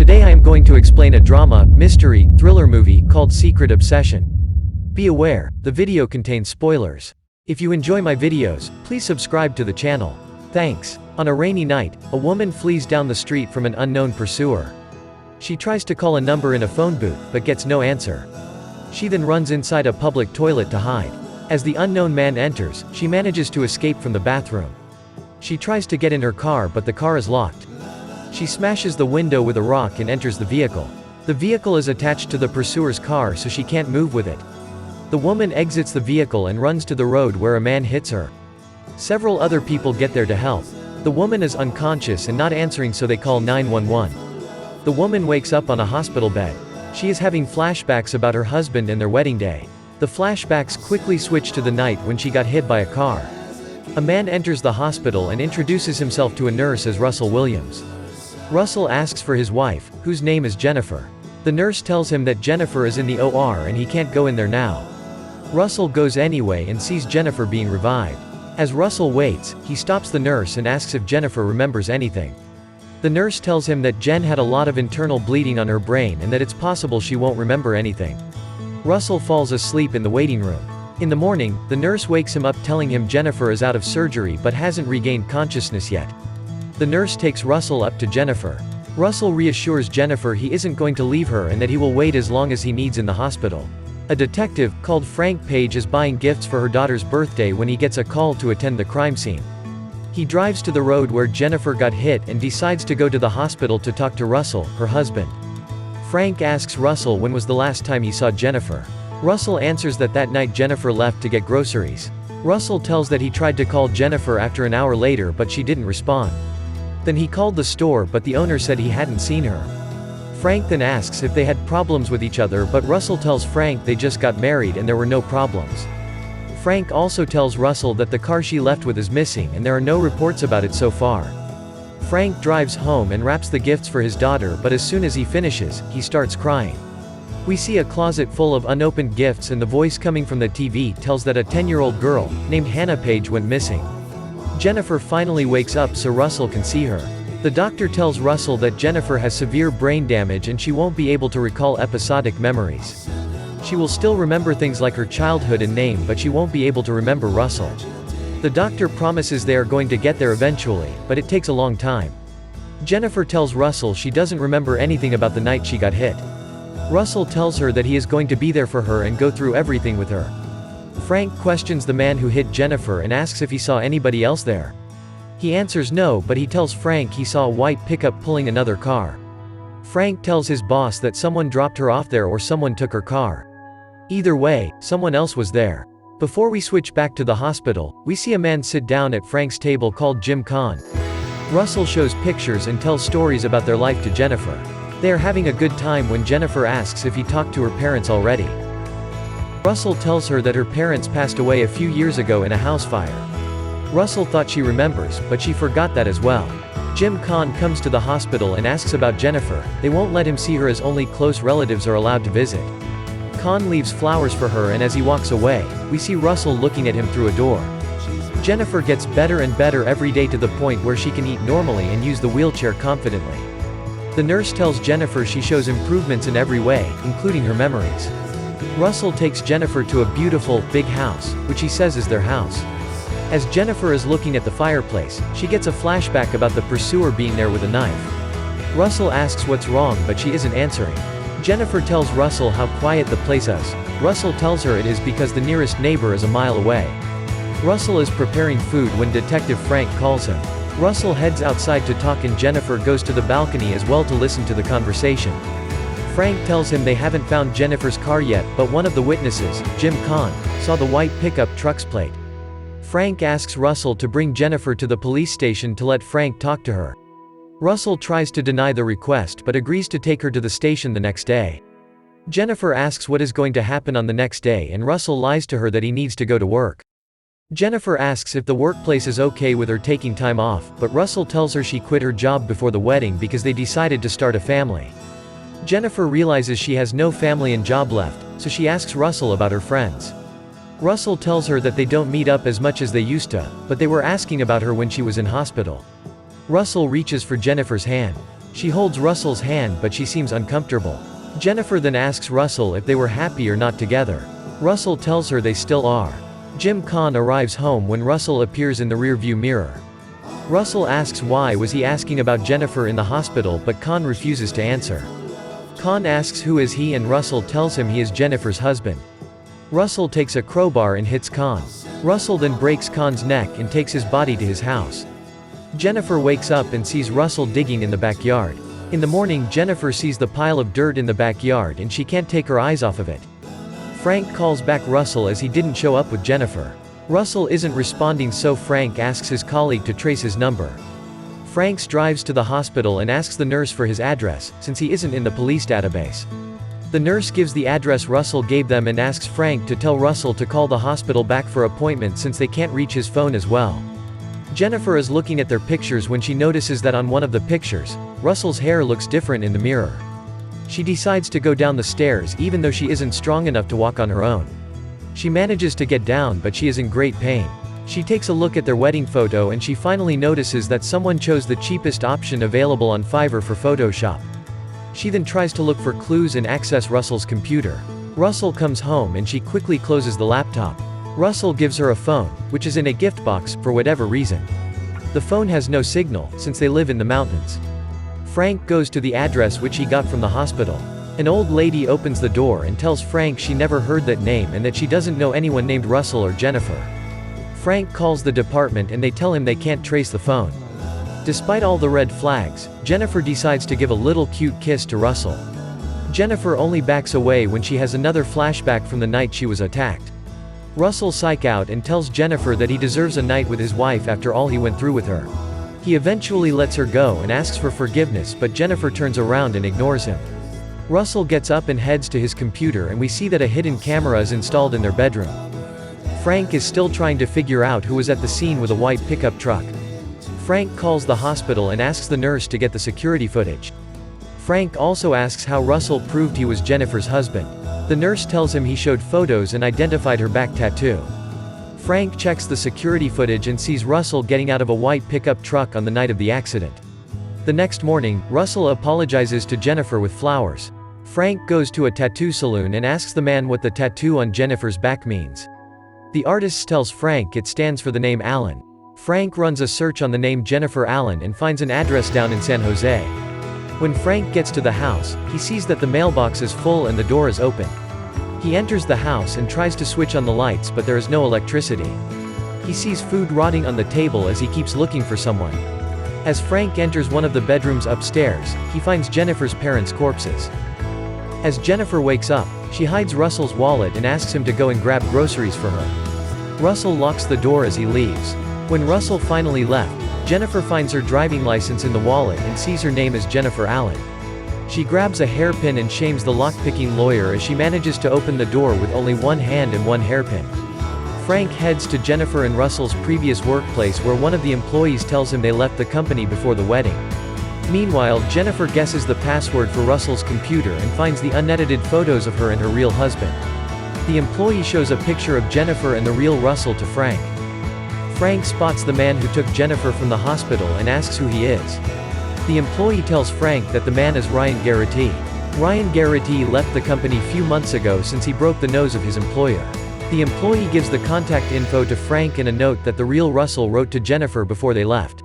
Today I am going to explain a drama, mystery, thriller movie called Secret Obsession. Be aware, the video contains spoilers. If you enjoy my videos, please subscribe to the channel. Thanks. On a rainy night, a woman flees down the street from an unknown pursuer. She tries to call a number in a phone booth, but gets no answer. She then runs inside a public toilet to hide. As the unknown man enters, she manages to escape from the bathroom. She tries to get in her car, but the car is locked. She smashes the window with a rock and enters the vehicle. The vehicle is attached to the pursuer's car, so she can't move with it. The woman exits the vehicle and runs to the road where a man hits her. Several other people get there to help. The woman is unconscious and not answering, so they call 911. The woman wakes up on a hospital bed. She is having flashbacks about her husband and their wedding day. The flashbacks quickly switch to the night when she got hit by a car. A man enters the hospital and introduces himself to a nurse as Russell Williams. Russell asks for his wife, whose name is Jennifer. The nurse tells him that Jennifer is in the OR and he can't go in there now. Russell goes anyway and sees Jennifer being revived. As Russell waits, he stops the nurse and asks if Jennifer remembers anything. The nurse tells him that Jen had a lot of internal bleeding on her brain and that it's possible she won't remember anything. Russell falls asleep in the waiting room. In the morning, the nurse wakes him up telling him Jennifer is out of surgery but hasn't regained consciousness yet. The nurse takes Russell up to Jennifer. Russell reassures Jennifer he isn't going to leave her and that he will wait as long as he needs in the hospital. A detective, called Frank Page, is buying gifts for her daughter's birthday when he gets a call to attend the crime scene. He drives to the road where Jennifer got hit and decides to go to the hospital to talk to Russell, her husband. Frank asks Russell when was the last time he saw Jennifer. Russell answers that night Jennifer left to get groceries. Russell tells that he tried to call Jennifer after an hour later but she didn't respond. Then he called the store but the owner said he hadn't seen her. Frank then asks if they had problems with each other, but Russell tells Frank they just got married and there were no problems. Frank also tells Russell that the car she left with is missing and there are no reports about it so far. Frank drives home and wraps the gifts for his daughter, but as soon as he finishes, he starts crying. We see a closet full of unopened gifts and the voice coming from the TV tells that a 10-year-old girl, named Hannah Page, went missing. Jennifer finally wakes up so Russell can see her. The doctor tells Russell that Jennifer has severe brain damage and she won't be able to recall episodic memories. She will still remember things like her childhood and name, but she won't be able to remember Russell. The doctor promises they are going to get there eventually, but it takes a long time. Jennifer tells Russell she doesn't remember anything about the night she got hit. Russell tells her that he is going to be there for her and go through everything with her. Frank questions the man who hit Jennifer and asks if he saw anybody else there. He answers no, but he tells Frank he saw a white pickup pulling another car. Frank tells his boss that someone dropped her off there or someone took her car. Either way, someone else was there. Before we switch back to the hospital, we see a man sit down at Frank's table called Jim Kahn. Russell shows pictures and tells stories about their life to Jennifer. They are having a good time when Jennifer asks if he talked to her parents already. Russell tells her that her parents passed away a few years ago in a house fire. Russell thought she remembers, but she forgot that as well. Jim Kahn comes to the hospital and asks about Jennifer. They won't let him see her as only close relatives are allowed to visit. Kahn leaves flowers for her and as he walks away, we see Russell looking at him through a door. Jennifer gets better and better every day to the point where she can eat normally and use the wheelchair confidently. The nurse tells Jennifer she shows improvements in every way, including her memories. Russell takes Jennifer to a beautiful, big house, which he says is their house. As Jennifer is looking at the fireplace, she gets a flashback about the pursuer being there with a knife. Russell asks what's wrong, but she isn't answering. Jennifer tells Russell how quiet the place is. Russell tells her it is because the nearest neighbor is a mile away. Russell is preparing food when Detective Frank calls him. Russell heads outside to talk and Jennifer goes to the balcony as well to listen to the conversation. Frank tells him they haven't found Jennifer's car yet, but one of the witnesses, Jim Kahn, saw the white pickup truck's plate. Frank asks Russell to bring Jennifer to the police station to let Frank talk to her. Russell tries to deny the request but agrees to take her to the station the next day. Jennifer asks what is going to happen on the next day and Russell lies to her that he needs to go to work. Jennifer asks if the workplace is okay with her taking time off, but Russell tells her she quit her job before the wedding because they decided to start a family. Jennifer realizes she has no family and job left, so she asks Russell about her friends. Russell tells her that they don't meet up as much as they used to, but they were asking about her when she was in hospital. Russell reaches for Jennifer's hand. She holds Russell's hand but she seems uncomfortable. Jennifer then asks Russell if they were happy or not together. Russell tells her they still are. Jim Kahn arrives home when Russell appears in the rearview mirror. Russell asks why was he asking about Jennifer in the hospital, but Kahn refuses to answer. Kahn asks who is he and Russell tells him he is Jennifer's husband. Russell takes a crowbar and hits Kahn. Russell then breaks Kahn's neck and takes his body to his house. Jennifer wakes up and sees Russell digging in the backyard. In the morning, Jennifer sees the pile of dirt in the backyard and she can't take her eyes off of it. Frank calls back Russell as he didn't show up with Jennifer. Russell isn't responding, so Frank asks his colleague to trace his number. Frank drives to the hospital and asks the nurse for his address, since he isn't in the police database. The nurse gives the address Russell gave them and asks Frank to tell Russell to call the hospital back for appointment since they can't reach his phone as well. Jennifer is looking at their pictures when she notices that on one of the pictures, Russell's hair looks different in the mirror. She decides to go down the stairs even though she isn't strong enough to walk on her own. She manages to get down but she is in great pain. She takes a look at their wedding photo and she finally notices that someone chose the cheapest option available on Fiverr for Photoshop. She then tries to look for clues and access Russell's computer. Russell comes home and she quickly closes the laptop. Russell gives her a phone, which is in a gift box, for whatever reason. The phone has no signal, since they live in the mountains. Frank goes to the address which he got from the hospital. An old lady opens the door and tells Frank she never heard that name and that she doesn't know anyone named Russell or Jennifer. Frank calls the department and they tell him they can't trace the phone. Despite all the red flags, Jennifer decides to give a little cute kiss to Russell. Jennifer only backs away when she has another flashback from the night she was attacked. Russell psychs out and tells Jennifer that he deserves a night with his wife after all he went through with her. He eventually lets her go and asks for forgiveness, but Jennifer turns around and ignores him. Russell gets up and heads to his computer and we see that a hidden camera is installed in their bedroom. Frank is still trying to figure out who was at the scene with a white pickup truck. Frank calls the hospital and asks the nurse to get the security footage. Frank also asks how Russell proved he was Jennifer's husband. The nurse tells him he showed photos and identified her back tattoo. Frank checks the security footage and sees Russell getting out of a white pickup truck on the night of the accident. The next morning, Russell apologizes to Jennifer with flowers. Frank goes to a tattoo salon and asks the man what the tattoo on Jennifer's back means. The artist tells Frank it stands for the name Allen. Frank runs a search on the name Jennifer Allen and finds an address down in San Jose. When Frank gets to the house, he sees that the mailbox is full and the door is open. He enters the house and tries to switch on the lights, but there is no electricity. He sees food rotting on the table as he keeps looking for someone. As Frank enters one of the bedrooms upstairs, he finds Jennifer's parents' corpses. As Jennifer wakes up, she hides Russell's wallet and asks him to go and grab groceries for her. Russell locks the door as he leaves. When Russell finally left, Jennifer finds her driving license in the wallet and sees her name as Jennifer Allen. She grabs a hairpin and shames the lockpicking lawyer as she manages to open the door with only one hand and one hairpin. Frank heads to Jennifer and Russell's previous workplace where one of the employees tells him they left the company before the wedding. Meanwhile, Jennifer guesses the password for Russell's computer and finds the unedited photos of her and her real husband. The employee shows a picture of Jennifer and the real Russell to Frank. Frank spots the man who took Jennifer from the hospital and asks who he is. The employee tells Frank that the man is Ryan Garrity. Ryan Garrity left the company few months ago since he broke the nose of his employer. The employee gives the contact info to Frank and a note that the real Russell wrote to Jennifer before they left.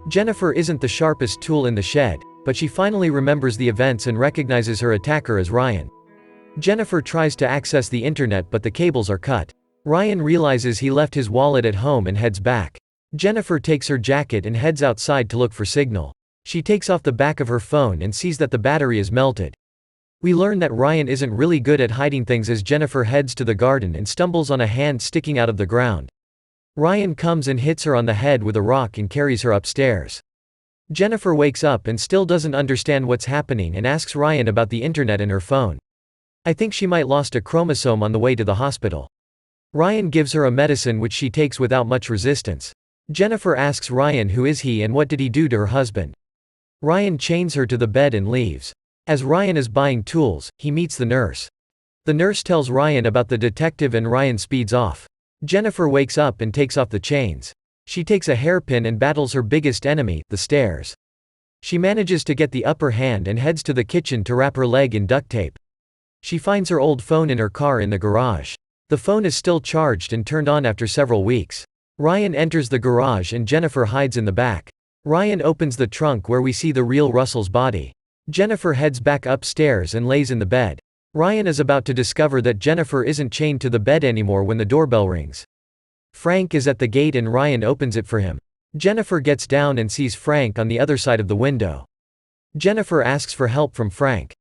Jennifer isn't the sharpest tool in the shed, but she finally remembers the events and recognizes her attacker as Ryan. Jennifer tries to access the internet but the cables are cut. Ryan realizes he left his wallet at home and heads back. Jennifer takes her jacket and heads outside to look for signal. She takes off the back of her phone and sees that the battery is melted. We learn that Ryan isn't really good at hiding things as Jennifer heads to the garden and stumbles on a hand sticking out of the ground. Ryan comes and hits her on the head with a rock and carries her upstairs. Jennifer wakes up and still doesn't understand what's happening and asks Ryan about the internet and her phone. I think she might lost a chromosome on the way to the hospital. Ryan gives her a medicine which she takes without much resistance. Jennifer asks Ryan who is he and what did he do to her husband. Ryan chains her to the bed and leaves. As Ryan is buying tools, he meets the nurse. The nurse tells Ryan about the detective and Ryan speeds off. Jennifer wakes up and takes off the chains. She takes a hairpin and battles her biggest enemy, the stairs. She manages to get the upper hand and heads to the kitchen to wrap her leg in duct tape. She finds her old phone in her car in the garage. The phone is still charged and turned on after several weeks. Ryan enters the garage and Jennifer hides in the back. Ryan opens the trunk where we see the real Russell's body. Jennifer heads back upstairs and lays in the bed. Ryan is about to discover that Jennifer isn't chained to the bed anymore when the doorbell rings. Frank is at the gate and Ryan opens it for him. Jennifer gets down and sees Frank on the other side of the window. Jennifer asks for help from Frank.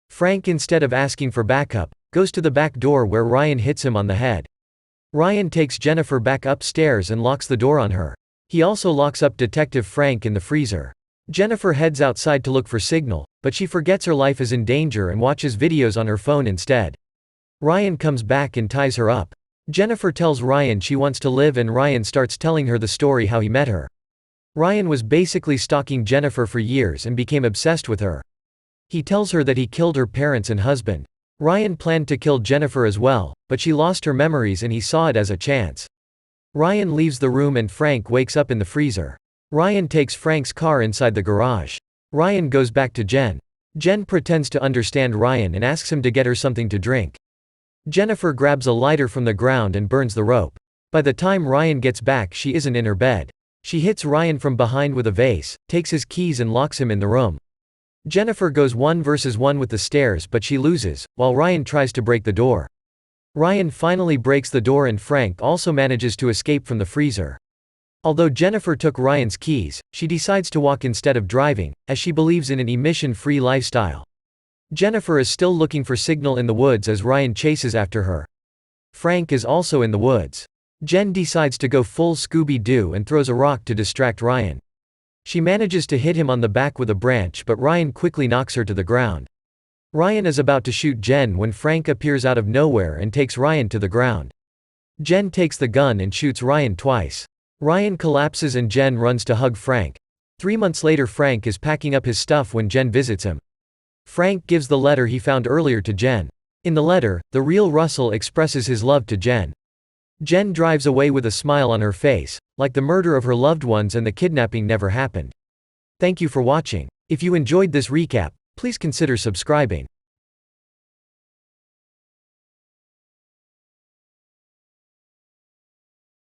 Frank, instead of asking for backup, goes to the back door where Ryan hits him on the head. Ryan takes Jennifer back upstairs and locks the door on her. He also locks up Detective Frank in the freezer. Jennifer heads outside to look for signal, but she forgets her life is in danger and watches videos on her phone instead. Ryan comes back and ties her up. Jennifer tells Ryan she wants to live and Ryan starts telling her the story how he met her. Ryan was basically stalking Jennifer for years and became obsessed with her. He tells her that he killed her parents and husband. Ryan planned to kill Jennifer as well, but she lost her memories and he saw it as a chance. Ryan leaves the room and Frank wakes up in the freezer. Ryan takes Frank's car inside the garage. Ryan goes back to Jen. Jen pretends to understand Ryan and asks him to get her something to drink. Jennifer grabs a lighter from the ground and burns the rope. By the time Ryan gets back, she isn't in her bed. She hits Ryan from behind with a vase, takes his keys and locks him in the room. Jennifer goes 1 versus 1 with the stairs but she loses, while Ryan tries to break the door. Ryan finally breaks the door and Frank also manages to escape from the freezer. Although Jennifer took Ryan's keys, she decides to walk instead of driving, as she believes in an emission-free lifestyle. Jennifer is still looking for signal in the woods as Ryan chases after her. Frank is also in the woods. Jen decides to go full Scooby-Doo and throws a rock to distract Ryan. She manages to hit him on the back with a branch but Ryan quickly knocks her to the ground. Ryan is about to shoot Jen when Frank appears out of nowhere and takes Ryan to the ground. Jen takes the gun and shoots Ryan twice. Ryan collapses and Jen runs to hug Frank. 3 months later, Frank is packing up his stuff when Jen visits him. Frank gives the letter he found earlier to Jen. In the letter, the real Russell expresses his love to Jen. Jen drives away with a smile on her face, like the murder of her loved ones and the kidnapping never happened. Thank you for watching. If you enjoyed this recap, please consider subscribing.